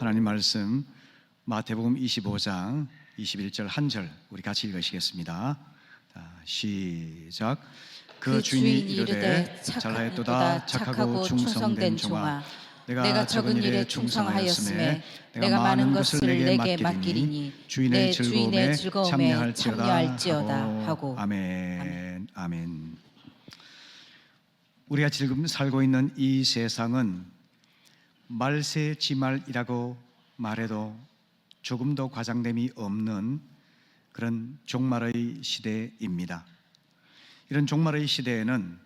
하나님 말씀 마태복음 25장 21절 한 절 우리 같이 읽으시겠습니다. 시작. 그 주인이 이르되 잘하였도다 착하고 충성된 종아, 내가 적은 일에 충성하였음에 내가 많은 것을 내게 맡기리니 주인의 즐거움에 참여할지어다 하고. 아멘. 아멘. 우리가 지금 살고 있는 이 세상은 말세지말이라고 말해도 조금도 과장됨이 없는 그런 종말의 시대입니다. 이런 종말의 시대에는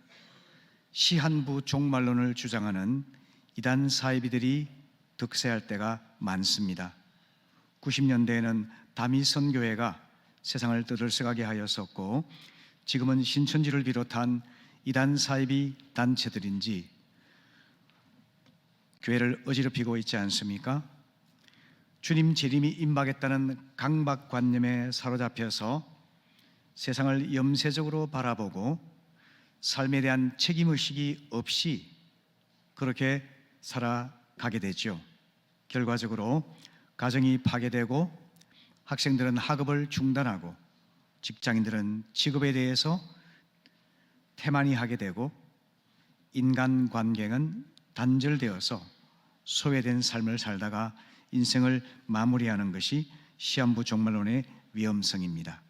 시한부 종말론을 주장하는 이단 사이비들이 득세할 때가 많습니다. 90년대에는 다미선교회가 세상을 떠들썩하게 하였었고, 지금은 신천지를 비롯한 이단 사이비 단체들인지 교회를 어지럽히고 있지 않습니까? 주님 재림이 임박했다는 강박관념에 사로잡혀서 세상을 염세적으로 바라보고 삶에 대한 책임의식이 없이 그렇게 살아가게 되죠. 결과적으로 가정이 파괴되고 학생들은 학업을 중단하고 직장인들은 직업에 대해서 태만히하게 되고 인간관계는 단절되어서 소외된 삶을 살다가 인생을 마무리하는 것이 시한부 종말론의 위험성입니다.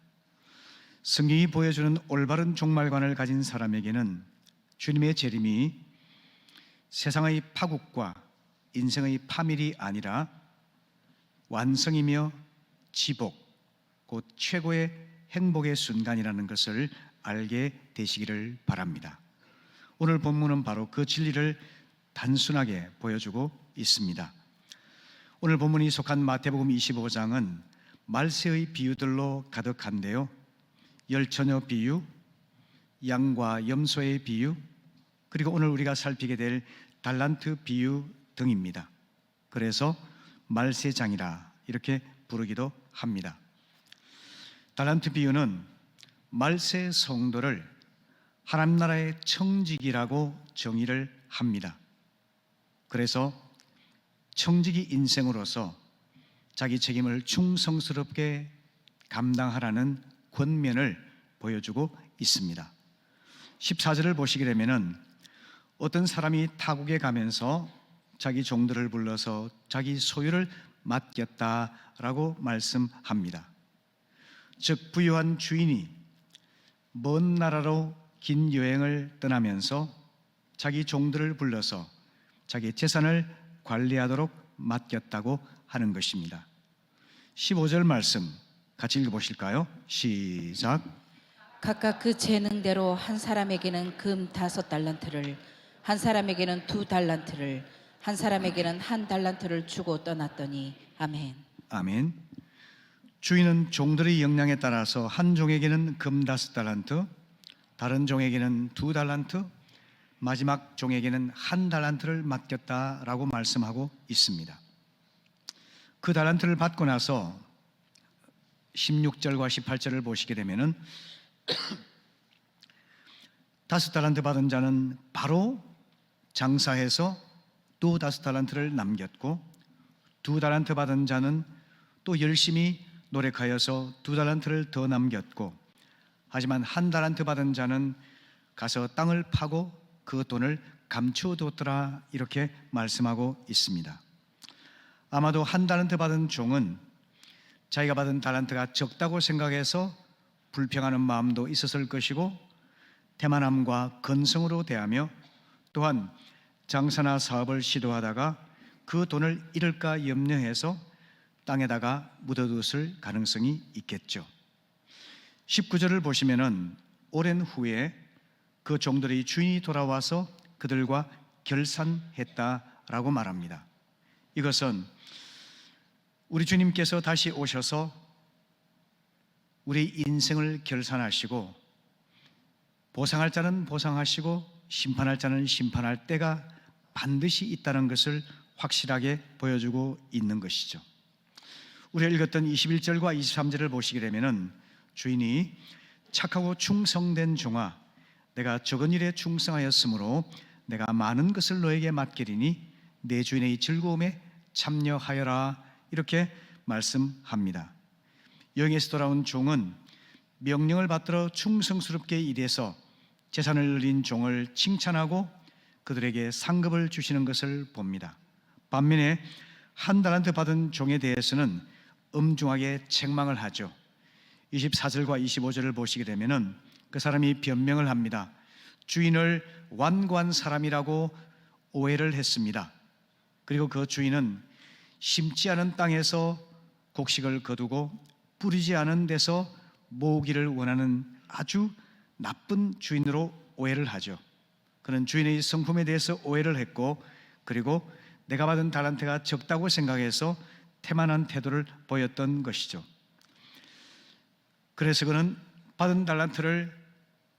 성경이 보여주는 올바른 종말관을 가진 사람에게는 주님의 재림이 세상의 파국과 인생의 파멸이 아니라 완성이며 지복, 곧 최고의 행복의 순간이라는 것을 알게 되시기를 바랍니다. 오늘 본문은 바로 그 진리를 단순하게 보여주고 있습니다. 오늘 본문이 속한 마태복음 25장은 말세의 비유들로 가득한데요, 열처녀 비유, 양과 염소의 비유, 그리고 오늘 우리가 살피게 될 달란트 비유 등입니다. 그래서 말세장이라 이렇게 부르기도 합니다. 달란트 비유는 말세 성도를 하나님 나라의 청직이라고 정의를 합니다. 그래서 청지기 인생으로서 자기 책임을 충성스럽게 감당하라는 권면을 보여주고 있습니다. 14절을 보시게 되면은 어떤 사람이 타국에 가면서 자기 종들을 불러서 자기 소유를 맡겼다라고 말씀합니다. 즉 부유한 주인이 먼 나라로 긴 여행을 떠나면서 자기 종들을 불러서 자기 재산을 관리하도록 맡겼다고 하는 것입니다. 15절 말씀 같이 읽어보실까요? 시작. 각각 그 재능대로 한 사람에게는 금 5달란트를, 한 사람에게는 2달란트를, 한 사람에게는 1달란트를 주고 떠났더니. 아멘. 아멘. 주인은 종들의 역량에 따라서 한 종에게는 금 5달란트, 다른 종에게는 2달란트, 마지막 종에게는 1달란트를 맡겼다라고 말씀하고 있습니다. 그 달란트를 받고 나서 16절과 18절을 보시게 되면은 5달란트 받은 자는 바로 장사해서 또 5달란트를 남겼고, 2달란트 받은 자는 또 열심히 노력하여서 2달란트를 더 남겼고, 하지만 1달란트 받은 자는 가서 땅을 파고 그 돈을 감추어뒀더라 이렇게 말씀하고 있습니다. 아마도 1달란트 받은 종은 자기가 받은 달란트가 적다고 생각해서 불평하는 마음도 있었을 것이고, 태만함과 건성으로 대하며 또한 장사나 사업을 시도하다가 그 돈을 잃을까 염려해서 땅에다가 묻어뒀을 가능성이 있겠죠. 19절을 보시면은 오랜 후에 그 종들의 주인이 돌아와서 그들과 결산했다라고 말합니다. 이것은 우리 주님께서 다시 오셔서 우리 인생을 결산하시고 보상할 자는 보상하시고 심판할 자는 심판할 때가 반드시 있다는 것을 확실하게 보여주고 있는 것이죠. 우리가 읽었던 21절과 23절을 보시게 되면은 주인이 착하고 충성된 종아, 내가 적은 일에 충성하였으므로 내가 많은 것을 너에게 맡기리니 내 주인의 즐거움에 참여하여라 이렇게 말씀합니다. 여행에서 돌아온 종은 명령을 받들어 충성스럽게 일해서 재산을 누린 종을 칭찬하고 그들에게 상급을 주시는 것을 봅니다. 반면에 한 달란트 받은 종에 대해서는 엄중하게 책망을 하죠. 24절과 25절을 보시게 되면은 그 사람이 변명을 합니다. 주인을 완고한 사람이라고 오해를 했습니다. 그리고 그 주인은 심지 않은 땅에서 곡식을 거두고 뿌리지 않은 데서 모으기를 원하는 아주 나쁜 주인으로 오해를 하죠. 그는 주인의 성품에 대해서 오해를 했고, 그리고 내가 받은 달란트가 적다고 생각해서 태만한 태도를 보였던 것이죠. 그래서 그는 받은 달란트를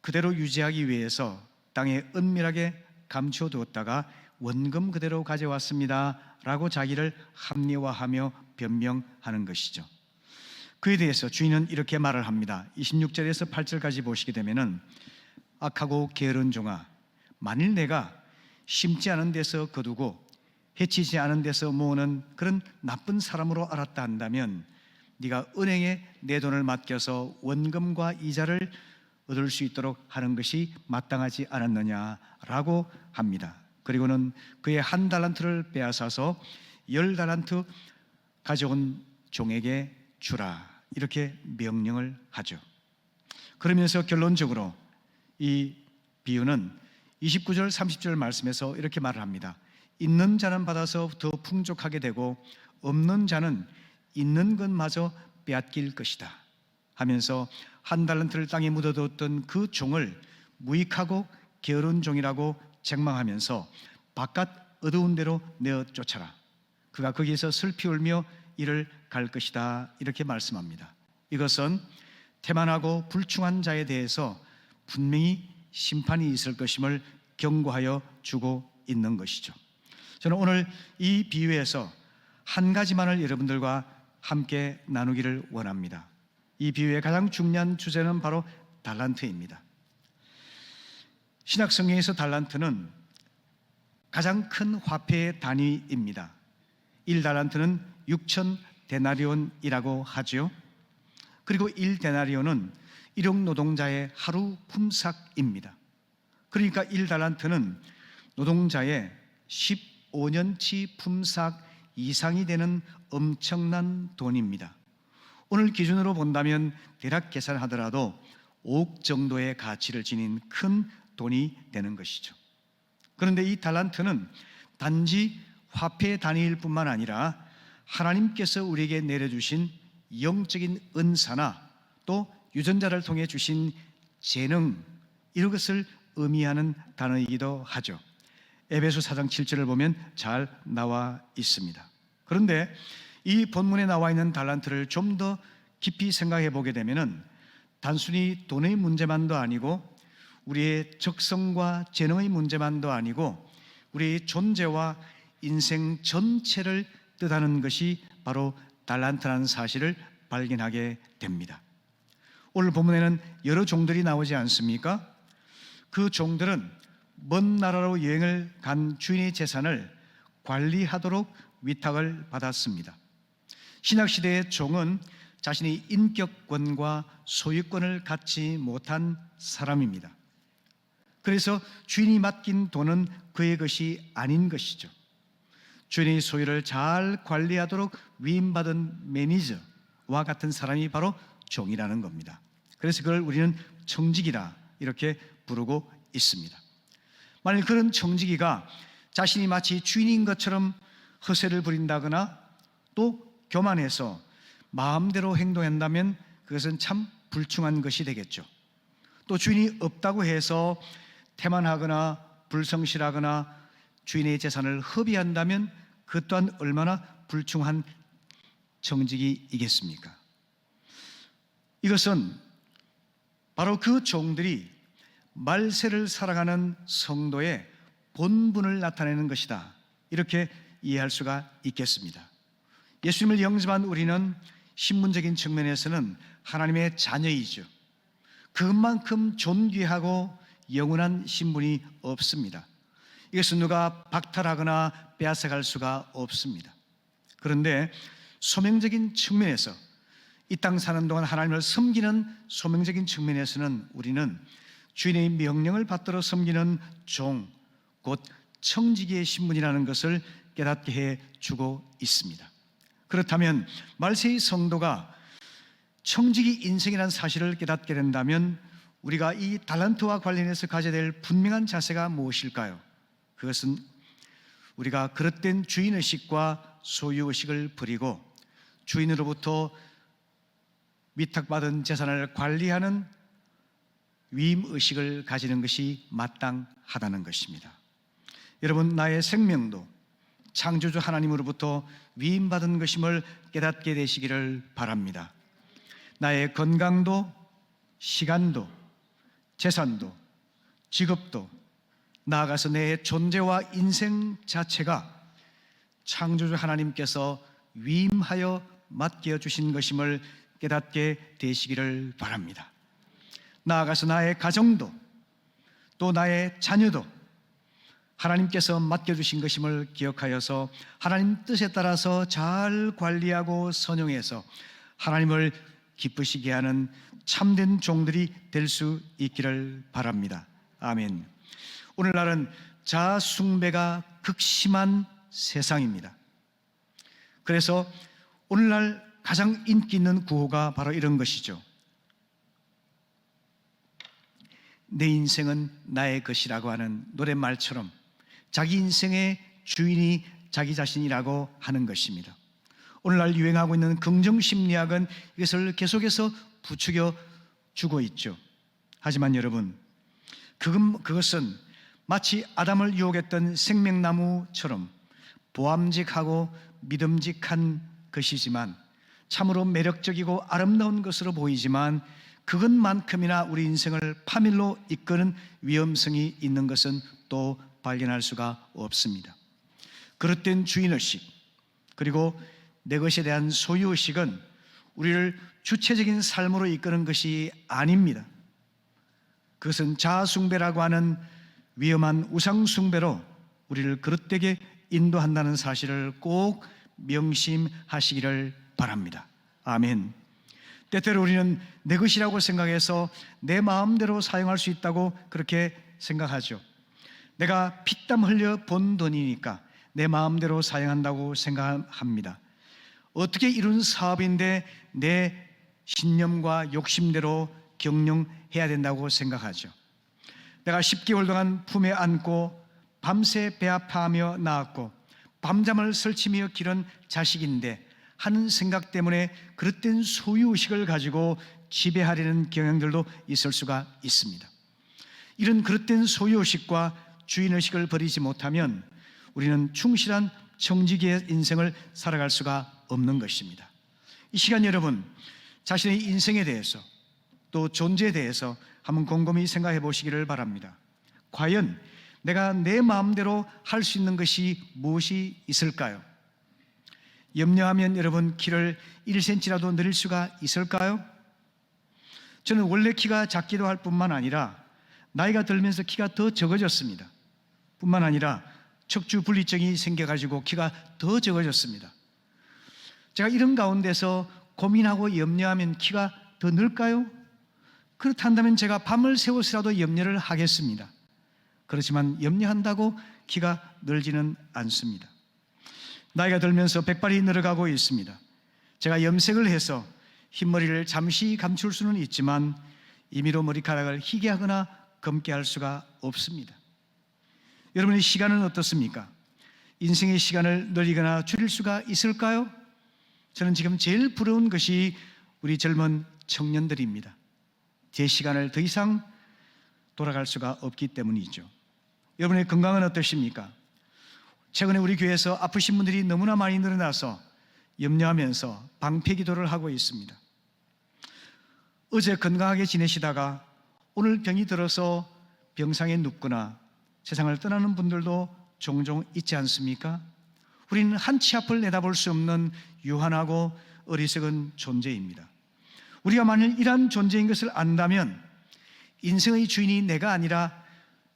그대로 유지하기 위해서 땅에 은밀하게 감추어 두었다가 원금 그대로 가져왔습니다 라고 자기를 합리화하며 변명하는 것이죠. 그에 대해서 주인은 이렇게 말을 합니다. 26절에서 8절까지 보시게 되면은 악하고 게으른 종아, 만일 내가 심지 않은 데서 거두고 해치지 않은 데서 모으는 그런 나쁜 사람으로 알았다 한다면 네가 은행에 내 돈을 맡겨서 원금과 이자를 얻을 수 있도록 하는 것이 마땅하지 않았느냐라고 합니다. 그리고는 그의 한 달란트를 빼앗아서 10달란트 가져온 종에게 주라 이렇게 명령을 하죠. 그러면서 결론적으로 이 비유는 29절 30절 말씀에서 이렇게 말을 합니다. 있는 자는 받아서 더 풍족하게 되고 없는 자는 있는 것마저 빼앗길 것이다 하면서 한 달란트를 땅에 묻어두었던 그 종을 무익하고 게으른 종이라고 책망하면서 바깥 어두운 데로 내어 쫓아라. 그가 거기에서 슬피 울며 이를 갈 것이다 이렇게 말씀합니다. 이것은 태만하고 불충한 자에 대해서 분명히 심판이 있을 것임을 경고하여 주고 있는 것이죠. 저는 오늘 이 비유에서 한 가지만을 여러분들과 함께 나누기를 원합니다. 이 비유의 가장 중요한 주제는 바로 달란트입니다. 신약 성경에서 달란트는 가장 큰 화폐의 단위입니다. 1달란트는 6천 데나리온이라고 하죠. 그리고 1데나리온은 일용 노동자의 하루 품삯입니다. 그러니까 1달란트는 노동자의 15년치 품삯 이상이 되는 엄청난 돈입니다. 오늘 기준으로 본다면 대략 계산하더라도 5억 정도의 가치를 지닌 큰 돈이 되는 것이죠. 그런데 이 달란트는 단지 화폐의 단위일 뿐만 아니라 하나님께서 우리에게 내려주신 영적인 은사나 또 유전자를 통해 주신 재능, 이런 것을 의미하는 단어이기도 하죠. 에베소 4장 7절을 보면 잘 나와 있습니다. 그런데 이 본문에 나와 있는 달란트를 좀 더 깊이 생각해 보게 되면은 단순히 돈의 문제만도 아니고 우리의 적성과 재능의 문제만도 아니고 우리의 존재와 인생 전체를 뜻하는 것이 바로 달란트라는 사실을 발견하게 됩니다. 오늘 본문에는 여러 종들이 나오지 않습니까? 그 종들은 먼 나라로 여행을 간 주인의 재산을 관리하도록 위탁을 받았습니다. 신약시대의 종은 자신의 인격권과 소유권을 갖지 못한 사람입니다. 그래서 주인이 맡긴 돈은 그의 것이 아닌 것이죠. 주인의 소유를 잘 관리하도록 위임받은 매니저와 같은 사람이 바로 종이라는 겁니다. 그래서 그걸 우리는 청지기라 이렇게 부르고 있습니다. 만일 그런 청지기가 자신이 마치 주인인 것처럼 허세를 부린다거나 또 교만해서 마음대로 행동한다면 그것은 참 불충한 것이 되겠죠. 또 주인이 없다고 해서 태만하거나 불성실하거나 주인의 재산을 허비한다면 그 또한 얼마나 불충한 청지기이겠습니까? 이것은 바로 그 종들이 말세를 살아가는 성도의 본분을 나타내는 것이다, 이렇게 이해할 수가 있겠습니다. 예수님을 영접한 우리는 신분적인 측면에서는 하나님의 자녀이죠. 그만큼 존귀하고 영원한 신분이 없습니다. 이것은 누가 박탈하거나 빼앗아갈 수가 없습니다. 그런데 소명적인 측면에서 이 땅 사는 동안 하나님을 섬기는 소명적인 측면에서는 우리는 주인의 명령을 받들어 섬기는 종, 곧 청지기의 신분이라는 것을 깨닫게 해 주고 있습니다. 그렇다면 말세의 성도가 청지기 인생이라는 사실을 깨닫게 된다면 우리가 이 달란트와 관련해서 가져야 될 분명한 자세가 무엇일까요? 그것은 우리가 그릇된 주인의식과 소유의식을 버리고 주인으로부터 위탁받은 재산을 관리하는 위임의식을 가지는 것이 마땅하다는 것입니다. 여러분, 나의 생명도 창조주 하나님으로부터 위임받은 것임을 깨닫게 되시기를 바랍니다. 나의 건강도, 시간도, 재산도, 직업도, 나아가서 내 존재와 인생 자체가 창조주 하나님께서 위임하여 맡겨주신 것임을 깨닫게 되시기를 바랍니다. 나아가서 나의 가정도, 또 나의 자녀도 하나님께서 맡겨주신 것임을 기억하여서 하나님 뜻에 따라서 잘 관리하고 선용해서 하나님을 기쁘시게 하는 참된 종들이 될 수 있기를 바랍니다. 아멘. 오늘날은 자아숭배가 극심한 세상입니다. 그래서 오늘날 가장 인기 있는 구호가 바로 이런 것이죠. 내 인생은 나의 것이라고 하는 노랫말처럼 자기 인생의 주인이 자기 자신이라고 하는 것입니다. 오늘날 유행하고 있는 긍정심리학은 이것을 계속해서 부추겨 주고 있죠. 하지만 여러분, 그것은 마치 아담을 유혹했던 생명나무처럼 보암직하고 믿음직한 것이지만, 참으로 매력적이고 아름다운 것으로 보이지만 그것만큼이나 우리 인생을 파멸로 이끄는 위험성이 있는 것은 또 발견할 수가 없습니다. 그릇된 주인의식, 그리고 내 것에 대한 소유의식은 우리를 주체적인 삶으로 이끄는 것이 아닙니다. 그것은 자아숭배라고 하는 위험한 우상숭배로 우리를 그릇되게 인도한다는 사실을 꼭 명심하시기를 바랍니다. 아멘. 때때로 우리는 내 것이라고 생각해서 내 마음대로 사용할 수 있다고 그렇게 생각하죠. 내가 피땀 흘려 번 돈이니까 내 마음대로 사용한다고 생각합니다. 어떻게 이룬 사업인데 내 신념과 욕심대로 경영해야 된다고 생각하죠. 내가 10개월 동안 품에 안고 밤새 배 아파하며 낳았고 밤잠을 설치며 기른 자식인데 하는 생각 때문에 그릇된 소유의식을 가지고 지배하려는 경향들도 있을 수가 있습니다. 이런 그릇된 소유의식과 주인의식을 버리지 못하면 우리는 충실한 청지기의 인생을 살아갈 수가 없는 것입니다. 이 시간 여러분, 자신의 인생에 대해서 또 존재에 대해서 한번 곰곰이 생각해 보시기를 바랍니다. 과연 내가 내 마음대로 할 수 있는 것이 무엇이 있을까요? 염려하면 여러분 키를 1cm라도 늘릴 수가 있을까요? 저는 원래 키가 작기도 할 뿐만 아니라 나이가 들면서 키가 더 적어졌습니다. 뿐만 아니라 척추 분리증이 생겨가지고 키가 더 적어졌습니다. 제가 이런 가운데서 고민하고 염려하면 키가 더 늘까요? 그렇다면 제가 밤을 새워서라도 염려를 하겠습니다. 그렇지만 염려한다고 키가 늘지는 않습니다. 나이가 들면서 백발이 늘어가고 있습니다. 제가 염색을 해서 흰머리를 잠시 감출 수는 있지만 임의로 머리카락을 희게 하거나 검게 할 수가 없습니다. 여러분의 시간은 어떻습니까? 인생의 시간을 늘리거나 줄일 수가 있을까요? 저는 지금 제일 부러운 것이 우리 젊은 청년들입니다. 제 시간을 더 이상 돌아갈 수가 없기 때문이죠. 여러분의 건강은 어떠십니까? 최근에 우리 교회에서 아프신 분들이 너무나 많이 늘어나서 염려하면서 방패기도를 하고 있습니다. 어제 건강하게 지내시다가 오늘 병이 들어서 병상에 눕거나 세상을 떠나는 분들도 종종 있지 않습니까? 우리는 한치 앞을 내다볼 수 없는 유한하고 어리석은 존재입니다. 우리가 만일 이러한 존재인 것을 안다면 인생의 주인이 내가 아니라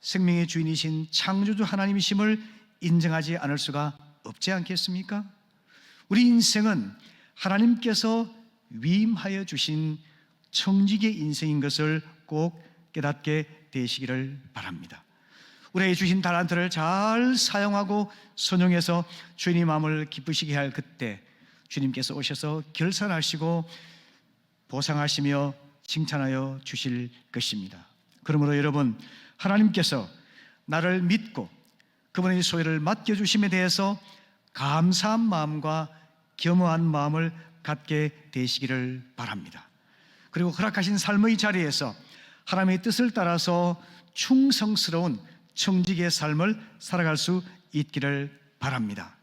생명의 주인이신 창조주 하나님이심을 인정하지 않을 수가 없지 않겠습니까? 우리 인생은 하나님께서 위임하여 주신 청지기의 인생인 것을 꼭 깨닫게 되시기를 바랍니다. 우리에게 주신 달란트를 잘 사용하고 선용해서 주님의 마음을 기쁘시게 할 그때 주님께서 오셔서 결산하시고 보상하시며 칭찬하여 주실 것입니다. 그러므로 여러분, 하나님께서 나를 믿고 그분의 소유를 맡겨주심에 대해서 감사한 마음과 겸허한 마음을 갖게 되시기를 바랍니다. 그리고 허락하신 삶의 자리에서 하나님의 뜻을 따라서 충성스러운 청지기의 삶을 살아갈 수 있기를 바랍니다.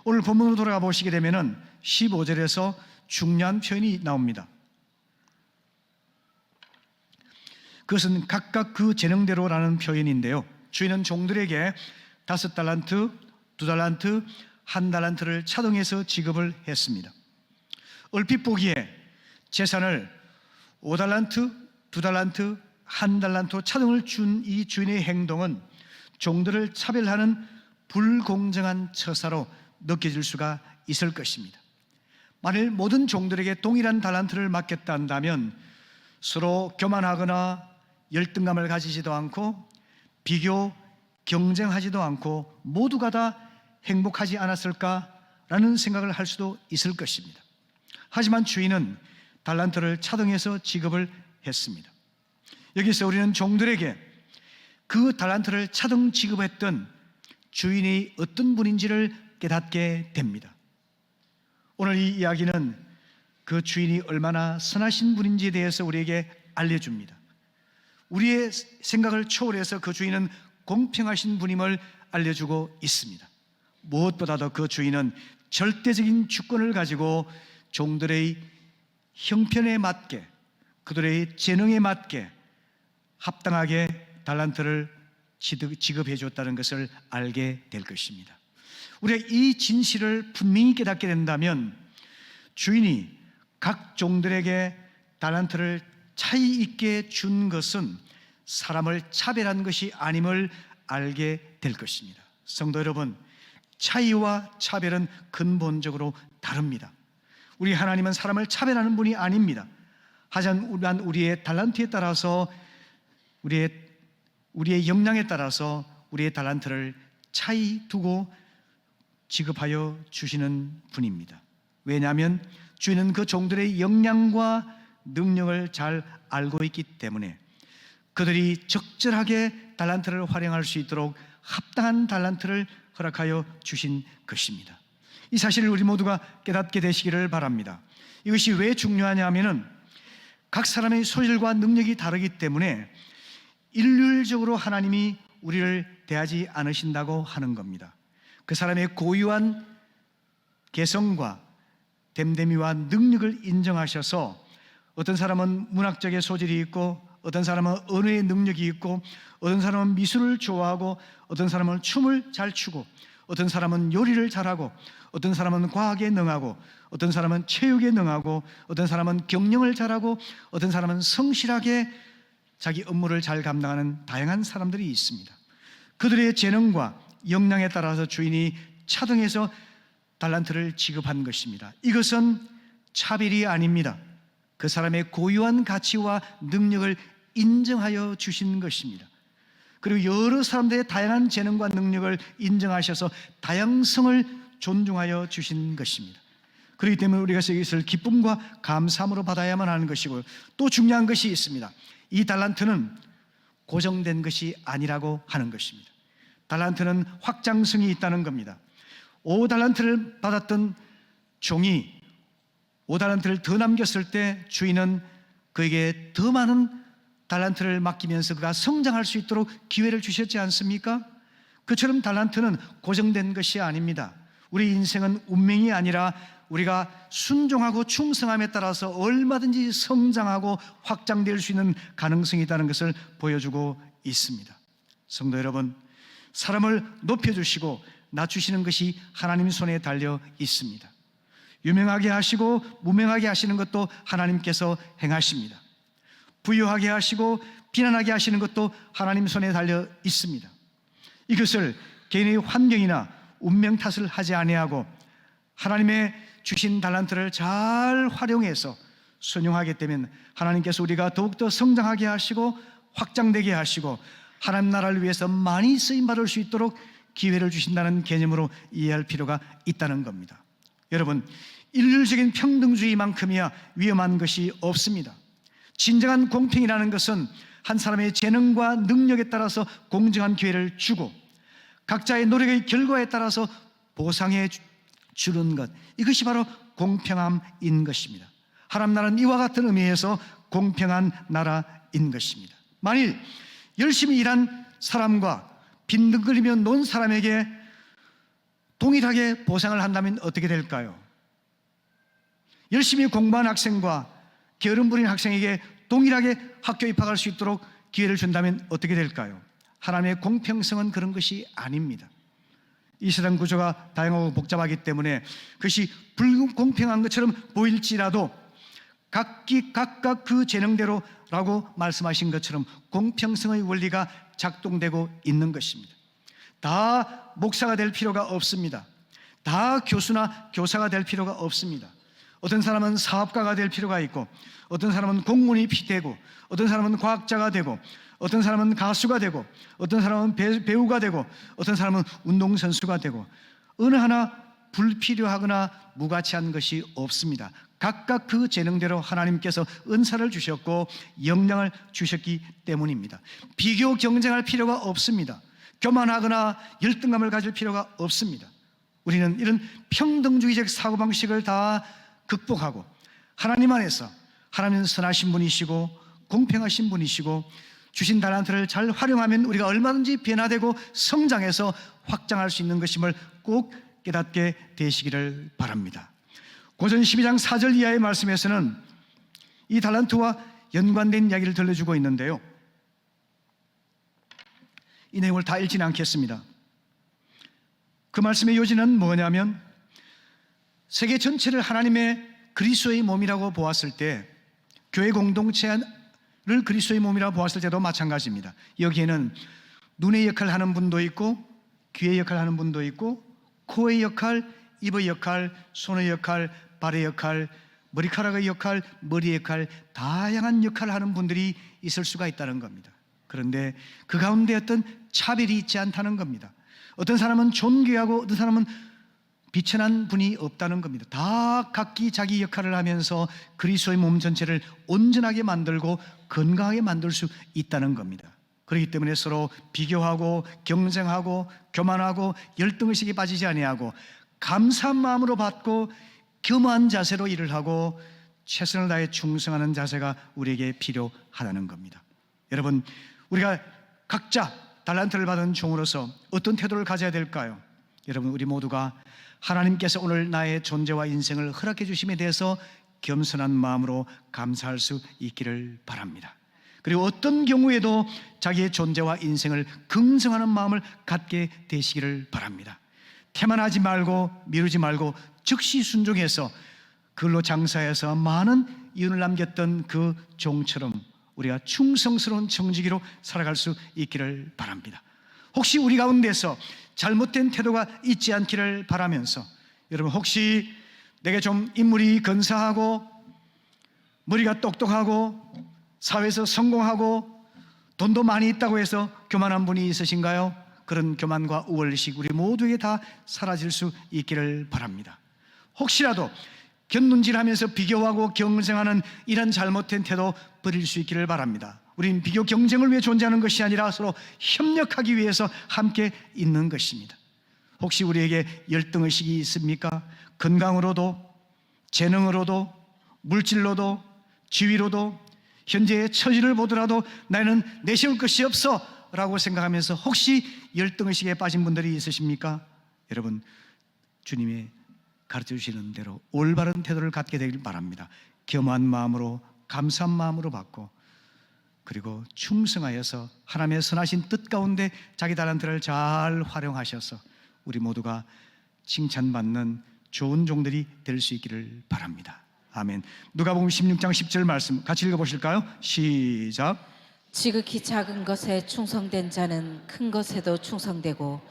오늘 본문으로 돌아가 보시게 되면 15절에서 중요한 표현이 나옵니다. 그것은 각각 그 재능대로라는 표현인데요, 주인은 종들에게 5달란트, 2달란트, 1달란트를 차등해서 지급을 했습니다. 얼핏 보기에 재산을 5달란트, 2달란트, 1달란트 차등을 준 이 주인의 행동은 종들을 차별하는 불공정한 처사로 느껴질 수가 있을 것입니다. 만일 모든 종들에게 동일한 달란트를 맡겼다 한다면 서로 교만하거나 열등감을 가지지도 않고 비교, 경쟁하지도 않고 모두가 다 행복하지 않았을까라는 생각을 할 수도 있을 것입니다. 하지만 주인은 달란트를 차등해서 지급을 했습니다. 여기서 우리는 종들에게 그 달란트를 차등 지급했던 주인이 어떤 분인지를 깨닫게 됩니다. 오늘 이 이야기는 그 주인이 얼마나 선하신 분인지에 대해서 우리에게 알려줍니다. 우리의 생각을 초월해서 그 주인은 공평하신 분임을 알려주고 있습니다. 무엇보다도 그 주인은 절대적인 주권을 가지고 종들의 형편에 맞게, 그들의 재능에 맞게 합당하게 달란트를 지급해 줬다는 것을 알게 될 것입니다. 우리가 이 진실을 분명히 깨닫게 된다면 주인이 각 종들에게 달란트를 차이 있게 준 것은 사람을 차별한 것이 아님을 알게 될 것입니다. 성도 여러분, 차이와 차별은 근본적으로 다릅니다. 우리 하나님은 사람을 차별하는 분이 아닙니다. 하지만 우리의 달란트에 따라서 우리의 역량에 따라서 우리의 달란트를 차이 두고 지급하여 주시는 분입니다. 왜냐하면 주인은 그 종들의 역량과 능력을 잘 알고 있기 때문에 그들이 적절하게 달란트를 활용할 수 있도록 합당한 달란트를 허락하여 주신 것입니다. 이 사실을 우리 모두가 깨닫게 되시기를 바랍니다. 이것이 왜 중요하냐 하면은 각 사람의 소질과 능력이 다르기 때문에 일률적으로 하나님이 우리를 대하지 않으신다고 하는 겁니다. 그 사람의 고유한 개성과 됨됨이와 능력을 인정하셔서 어떤 사람은 문학적인 소질이 있고 어떤 사람은 언어의 능력이 있고 어떤 사람은 미술을 좋아하고 어떤 사람은 춤을 잘 추고 어떤 사람은 요리를 잘하고 어떤 사람은 과학에 능하고 어떤 사람은 체육에 능하고 어떤 사람은 경영을 잘하고 어떤 사람은 성실하게 자기 업무를 잘 감당하는 다양한 사람들이 있습니다. 그들의 재능과 역량에 따라서 주인이 차등해서 달란트를 지급한 것입니다. 이것은 차별이 아닙니다. 그 사람의 고유한 가치와 능력을 인정하여 주신 것입니다. 그리고 여러 사람들의 다양한 재능과 능력을 인정하셔서 다양성을 존중하여 주신 것입니다. 그렇기 때문에 우리가 이것을 기쁨과 감사함으로 받아야만 하는 것이고, 또 중요한 것이 있습니다. 이 달란트는 고정된 것이 아니라고 하는 것입니다. 달란트는 확장성이 있다는 겁니다. 5달란트를 받았던 종이 5달란트를 더 남겼을 때 주인은 그에게 더 많은 달란트를 맡기면서 그가 성장할 수 있도록 기회를 주셨지 않습니까? 그처럼 달란트는 고정된 것이 아닙니다. 우리 인생은 운명이 아니라 우리가 순종하고 충성함에 따라서 얼마든지 성장하고 확장될 수 있는 가능성이 있다는 것을 보여주고 있습니다. 성도 여러분, 사람을 높여주시고 낮추시는 것이 하나님 손에 달려 있습니다. 유명하게 하시고 무명하게 하시는 것도 하나님께서 행하십니다. 부유하게 하시고 비난하게 하시는 것도 하나님 손에 달려 있습니다. 이것을 개인의 환경이나 운명 탓을 하지 아니하고 하나님의 주신 달란트를 잘 활용해서 순용하게 되면 하나님께서 우리가 더욱더 성장하게 하시고 확장되게 하시고 하나님 나라를 위해서 많이 쓰임받을 수 있도록 기회를 주신다는 개념으로 이해할 필요가 있다는 겁니다. 여러분, 일률적인 평등주의만큼이야 위험한 것이 없습니다. 진정한 공평이라는 것은 한 사람의 재능과 능력에 따라서 공정한 기회를 주고 각자의 노력의 결과에 따라서 보상해 주는 것, 이것이 바로 공평함인 것입니다. 하나님 나라는 이와 같은 의미에서 공평한 나라인 것입니다. 만일 열심히 일한 사람과 빈둥거리며 논 사람에게 동일하게 보상을 한다면 어떻게 될까요? 열심히 공부한 학생과 게으름 부린 학생에게 동일하게 학교 입학할 수 있도록 기회를 준다면 어떻게 될까요? 하나님의 공평성은 그런 것이 아닙니다. 이 세상 구조가 다양하고 복잡하기 때문에 그것이 불공평한 것처럼 보일지라도 각각 그 재능대로라고 말씀하신 것처럼 공평성의 원리가 작동되고 있는 것입니다. 다 목사가 될 필요가 없습니다. 다 교수나 교사가 될 필요가 없습니다. 어떤 사람은 사업가가 될 필요가 있고, 어떤 사람은 공무원이 되고, 어떤 사람은 과학자가 되고, 어떤 사람은 가수가 되고, 어떤 사람은 배우가 되고, 어떤 사람은 운동선수가 되고, 어느 하나 불필요하거나 무가치한 것이 없습니다. 각각 그 재능대로 하나님께서 은사를 주셨고 역량을 주셨기 때문입니다. 비교 경쟁할 필요가 없습니다. 교만하거나 열등감을 가질 필요가 없습니다. 우리는 이런 평등주의적 사고방식을 다 극복하고 하나님 안에서 하나님은 선하신 분이시고 공평하신 분이시고 주신 달란트를 잘 활용하면 우리가 얼마든지 변화되고 성장해서 확장할 수 있는 것임을 꼭 깨닫게 되시기를 바랍니다. 고전 12장 4절 이하의 말씀에서는 이 달란트와 연관된 이야기를 들려주고 있는데요, 이 내용을 다 읽지는 않겠습니다. 그 말씀의 요지는 뭐냐면 세계 전체를 하나님의 그리스도의 몸이라고 보았을 때, 교회 공동체를 그리스도의 몸이라고 보았을 때도 마찬가지입니다. 여기에는 눈의 역할을 하는 분도 있고, 귀의 역할을 하는 분도 있고, 코의 역할, 입의 역할, 손의 역할, 발의 역할, 머리카락의 역할, 머리의 역할, 다양한 역할을 하는 분들이 있을 수가 있다는 겁니다. 그런데 그 가운데 어떤 차별이 있지 않다는 겁니다. 어떤 사람은 존귀하고 어떤 사람은 비천한 분이 없다는 겁니다. 다 각기 자기 역할을 하면서 그리스도의 몸 전체를 온전하게 만들고 건강하게 만들 수 있다는 겁니다. 그렇기 때문에 서로 비교하고 경쟁하고 교만하고 열등의식에 빠지지 아니하고 감사한 마음으로 받고 겸허한 자세로 일을 하고 최선을 다해 충성하는 자세가 우리에게 필요하다는 겁니다. 여러분, 우리가 각자 달란트를 받은 종으로서 어떤 태도를 가져야 될까요? 여러분, 우리 모두가 하나님께서 오늘 나의 존재와 인생을 허락해 주심에 대해서 겸손한 마음으로 감사할 수 있기를 바랍니다. 그리고 어떤 경우에도 자기의 존재와 인생을 긍정하는 마음을 갖게 되시기를 바랍니다. 태만하지 말고 미루지 말고 즉시 순종해서 그걸로 장사해서 많은 이윤을 남겼던 그 종처럼 우리가 충성스러운 청지기로 살아갈 수 있기를 바랍니다. 혹시 우리 가운데서 잘못된 태도가 있지 않기를 바라면서, 여러분, 혹시 내게 좀 인물이 근사하고 머리가 똑똑하고 사회에서 성공하고 돈도 많이 있다고 해서 교만한 분이 있으신가요? 그런 교만과 우월의식 우리 모두에게 다 사라질 수 있기를 바랍니다. 혹시라도 곁눈질하면서 비교하고 경쟁하는 이런 잘못된 태도 버릴 수 있기를 바랍니다. 우리는 비교 경쟁을 위해 존재하는 것이 아니라 서로 협력하기 위해서 함께 있는 것입니다. 혹시 우리에게 열등의식이 있습니까? 건강으로도 재능으로도 물질로도 지위로도 현재의 처지를 보더라도 나는 내세울 것이 없어 라고 생각하면서 혹시 열등의식에 빠진 분들이 있으십니까? 여러분, 주님의 가르쳐 주시는 대로 올바른 태도를 갖게 되길 바랍니다. 겸한 마음으로 감사한 마음으로 받고 그리고 충성하여서 하나님의 선하신 뜻 가운데 자기 달란트를 잘 활용하셔서 우리 모두가 칭찬받는 좋은 종들이 될 수 있기를 바랍니다. 아멘. 누가복음 16장 10절 말씀 같이 읽어보실까요? 시작. 지극히 작은 것에 충성된 자는 큰 것에도 충성되고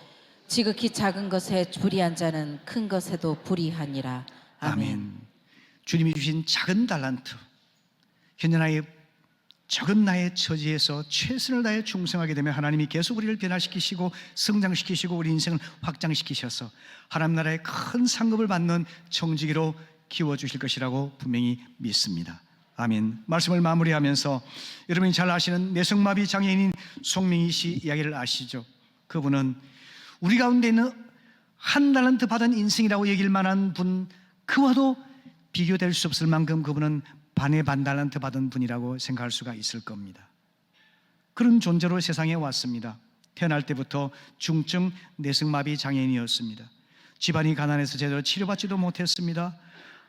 지극히 작은 것에 불의한 자는 큰 것에도 불의하니라. 아멘. 주님이 주신 작은 달란트, 현재 나의 적은 나의 처지에서 최선을 다해 충성하게 되면 하나님이 계속 우리를 변화시키시고 성장시키시고 우리 인생을 확장시키셔서 하나님 나라의 큰 상급을 받는 청지기로 키워주실 것이라고 분명히 믿습니다. 아멘. 말씀을 마무리하면서 여러분이 잘 아시는 뇌성마비 장애인인 송명희 씨 이야기를 아시죠? 그분은 우리 가운데 있는 한 달란트 받은 인생이라고 얘기할 만한 분, 그와도 비교될 수 없을 만큼 그분은 반의 반 달란트 받은 분이라고 생각할 수가 있을 겁니다. 그런 존재로 세상에 왔습니다. 태어날 때부터 중증 뇌성마비 장애인이었습니다. 집안이 가난해서 제대로 치료받지도 못했습니다.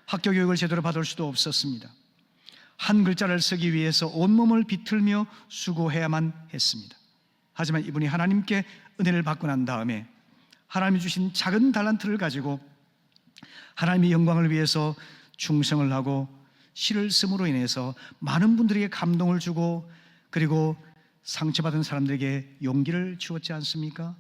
학교 교육을 제대로 받을 수도 없었습니다. 한 글자를 쓰기 위해서 온몸을 비틀며 수고해야만 했습니다. 하지만 이분이 하나님께 은혜를 받고 난 다음에 하나님이 주신 작은 달란트를 가지고 하나님의 영광을 위해서 충성을 하고 시를 씀으로 인해서 많은 분들에게 감동을 주고 그리고 상처받은 사람들에게 용기를 주었지 않습니까?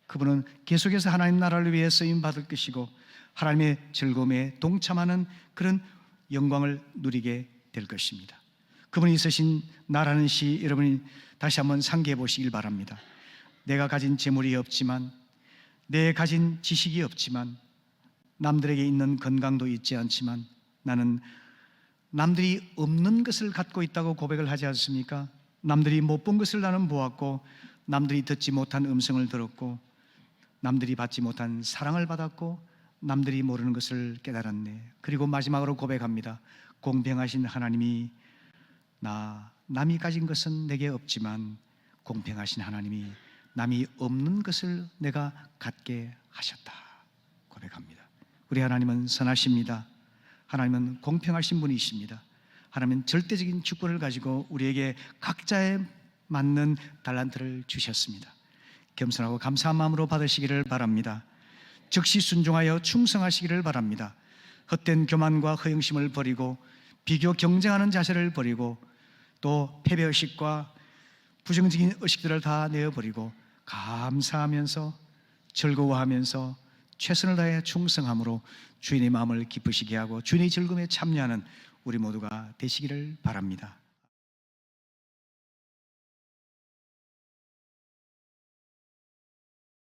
그분은 계속해서 하나님 나라를 위해 쓰임받을 것이고 하나님의 즐거움에 동참하는 그런 영광을 누리게 될 것입니다. 그분이 쓰신 나라는 시 여러분이 다시 한번 상기해 보시길 바랍니다. 내가 가진 재물이 없지만, 내 가진 지식이 없지만, 남들에게 있는 건강도 있지 않지만 나는 남들이 없는 것을 갖고 있다고 고백을 하지 않습니까? 남들이 못 본 것을 나는 보았고, 남들이 듣지 못한 음성을 들었고, 남들이 받지 못한 사랑을 받았고, 남들이 모르는 것을 깨달았네. 그리고 마지막으로 고백합니다. 공평하신 하나님이 남이 가진 것은 내게 없지만 공평하신 하나님이 남이 없는 것을 내가 갖게 하셨다 고백합니다. 우리 하나님은 선하십니다. 하나님은 공평하신 분이십니다. 하나님은 절대적인 주권을 가지고 우리에게 각자에 맞는 달란트를 주셨습니다. 겸손하고 감사한 마음으로 받으시기를 바랍니다. 즉시 순종하여 충성하시기를 바랍니다. 헛된 교만과 허영심을 버리고 비교 경쟁하는 자세를 버리고 또 패배의식과 부정적인 의식들을 다 내어버리고 감사하면서 즐거워하면서 최선을 다해 충성함으로 주인의 마음을 기쁘시게 하고 주인의 즐거움에 참여하는 우리 모두가 되시기를 바랍니다.